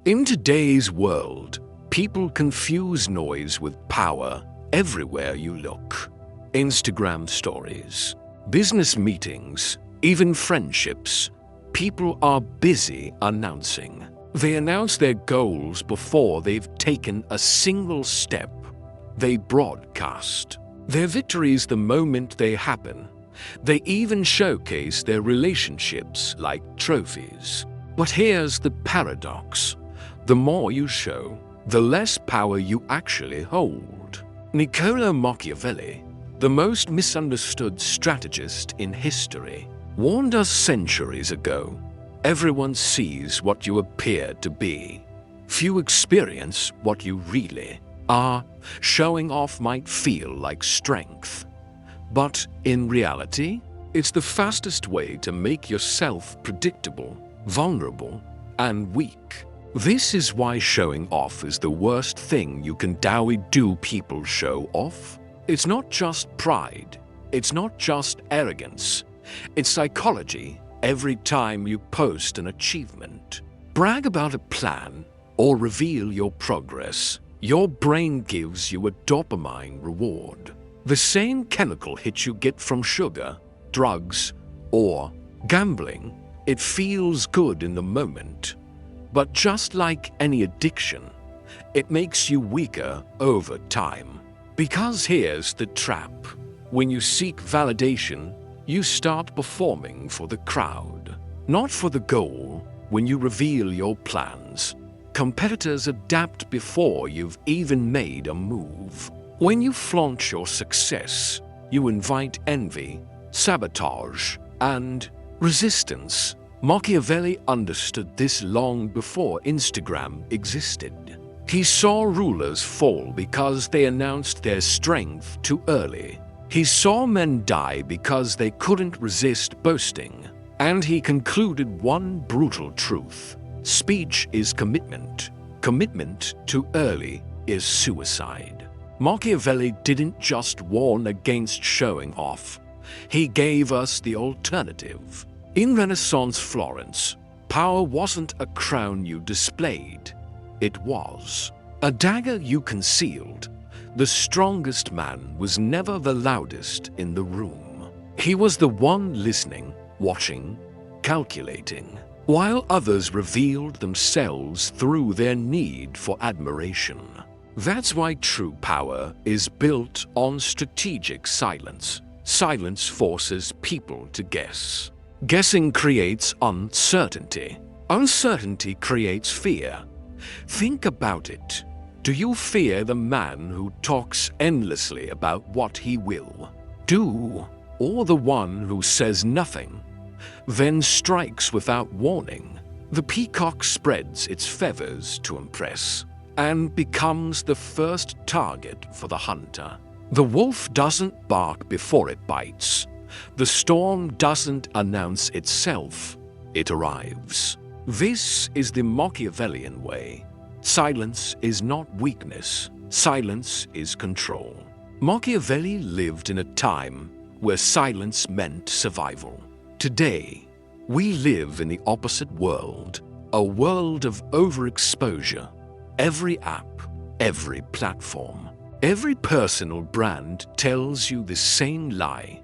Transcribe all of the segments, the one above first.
In today's world, people confuse noise with power everywhere you look. Instagram stories, business meetings, even friendships. People are busy announcing. They announce their goals before they've taken a single step. They broadcast their victories the moment they happen. They even showcase their relationships like trophies. But here's the paradox. The more you show, the less power you actually hold. Niccolò Machiavelli, the most misunderstood strategist in history, warned us centuries ago. Everyone sees what you appear to be. Few experience what you really are. Showing off might feel like strength, but in reality, it's the fastest way to make yourself predictable, vulnerable, and weak. This is why showing off is the worst thing you can do. People show off. It's not just pride. It's not just arrogance. It's psychology. Every time you post an achievement, brag about a plan, or reveal your progress, your brain gives you a dopamine reward. The same chemical hit you get from sugar, drugs, or gambling. It feels good in the moment. But just like any addiction, it makes you weaker over time. Because here's the trap. When you seek validation, you start performing for the crowd, not for the goal. When you reveal your plans, competitors adapt before you've even made a move. When you flaunt your success, you invite envy, sabotage, and resistance. Machiavelli understood this long before Instagram existed. He saw rulers fall because they announced their strength too early. He saw men die because they couldn't resist boasting. And he concluded one brutal truth. Speech is commitment. Commitment too early is suicide. Machiavelli didn't just warn against showing off. He gave us the alternative. In Renaissance Florence, power wasn't a crown you displayed. It was a dagger you concealed. The strongest man was never the loudest in the room. He was the one listening, watching, calculating, while others revealed themselves through their need for admiration. That's why true power is built on strategic silence. Silence forces people to guess. Guessing creates uncertainty. Uncertainty creates fear. Think about it. Do you fear the man who talks endlessly about what he will do, or the one who says nothing, then strikes without warning? The peacock spreads its feathers to impress and becomes the first target for the hunter. The wolf doesn't bark before it bites. The storm doesn't announce itself, it arrives. This is the Machiavellian way. Silence is not weakness. Silence is control. Machiavelli lived in a time where silence meant survival. Today, we live in the opposite world, a world of overexposure. Every app, every platform, every personal brand tells you the same lie.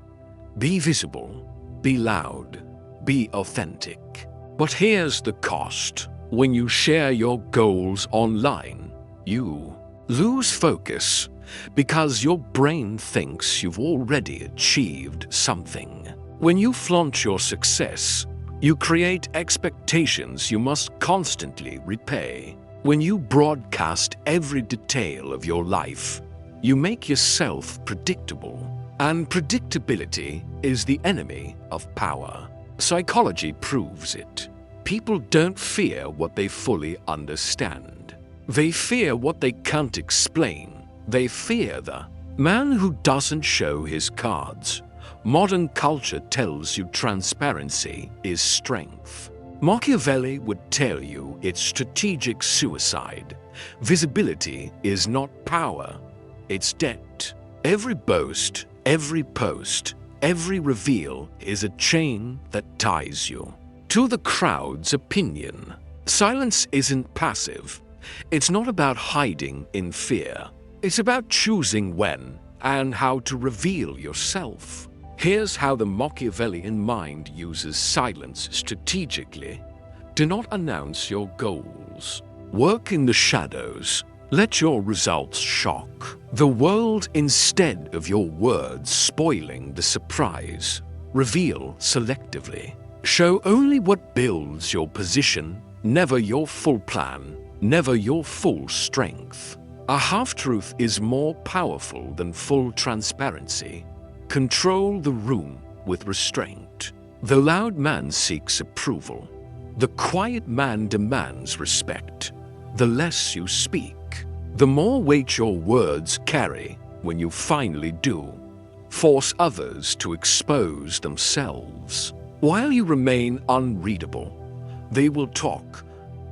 Be visible, be loud, be authentic. But here's the cost. When you share your goals online, you lose focus because your brain thinks you've already achieved something. When you flaunt your success, you create expectations you must constantly repay. When you broadcast every detail of your life, you make yourself predictable. And predictability is the enemy of power. Psychology proves it. People don't fear what they fully understand. They fear what they can't explain. They fear the man who doesn't show his cards. Modern culture tells you transparency is strength. Machiavelli would tell you it's strategic suicide. Visibility is not power, it's debt. Every boast, every post, every reveal is a chain that ties you to the crowd's opinion. Silence isn't passive. It's not about hiding in fear. It's about choosing when and how to reveal yourself. Here's how the Machiavellian mind uses silence strategically. Do not announce your goals. Work in the shadows. Let your results shock the world instead of your words spoiling the surprise. Reveal selectively. Show only what builds your position, never your full plan, never your full strength. A half-truth is more powerful than full transparency. Control the room with restraint. The loud man seeks approval. The quiet man demands respect. The less you speak, the more weight your words carry when you finally do. Force others to expose themselves. While you remain unreadable, they will talk,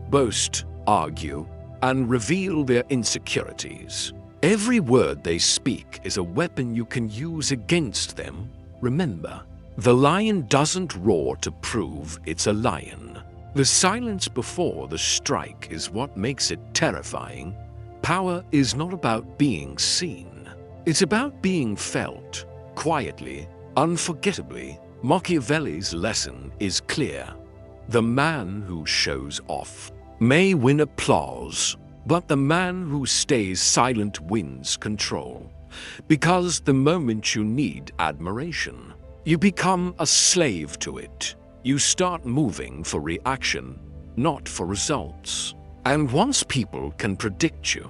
boast, argue, and reveal their insecurities. Every word they speak is a weapon you can use against them. Remember, the lion doesn't roar to prove it's a lion. The silence before the strike is what makes it terrifying. Power is not about being seen. It's about being felt, quietly, unforgettably. Machiavelli's lesson is clear. The man who shows off may win applause, but the man who stays silent wins control. Because the moment you need admiration, you become a slave to it. You start moving for reaction, not for results. And once people can predict you,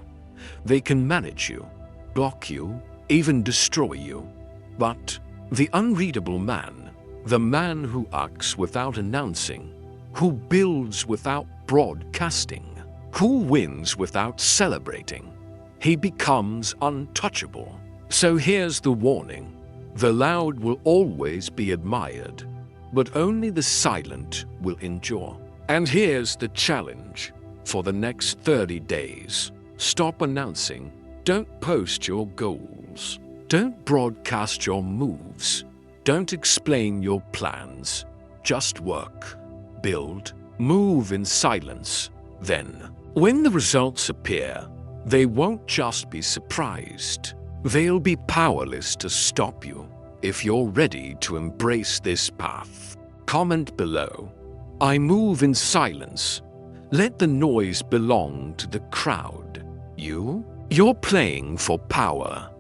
they can manage you, block you, even destroy you. But the unreadable man, the man who acts without announcing, who builds without broadcasting, who wins without celebrating, he becomes untouchable. So here's the warning. The loud will always be admired, but only the silent will endure. And here's the challenge. For the next 30 days, stop announcing. Don't post your goals. Don't broadcast your moves. Don't explain your plans. Just work, build, move in silence. Then, when the results appear, they won't just be surprised. They'll be powerless to stop you. If you're ready to embrace this path, comment below. I move in silence. Let the noise belong to the crowd. You're playing for power.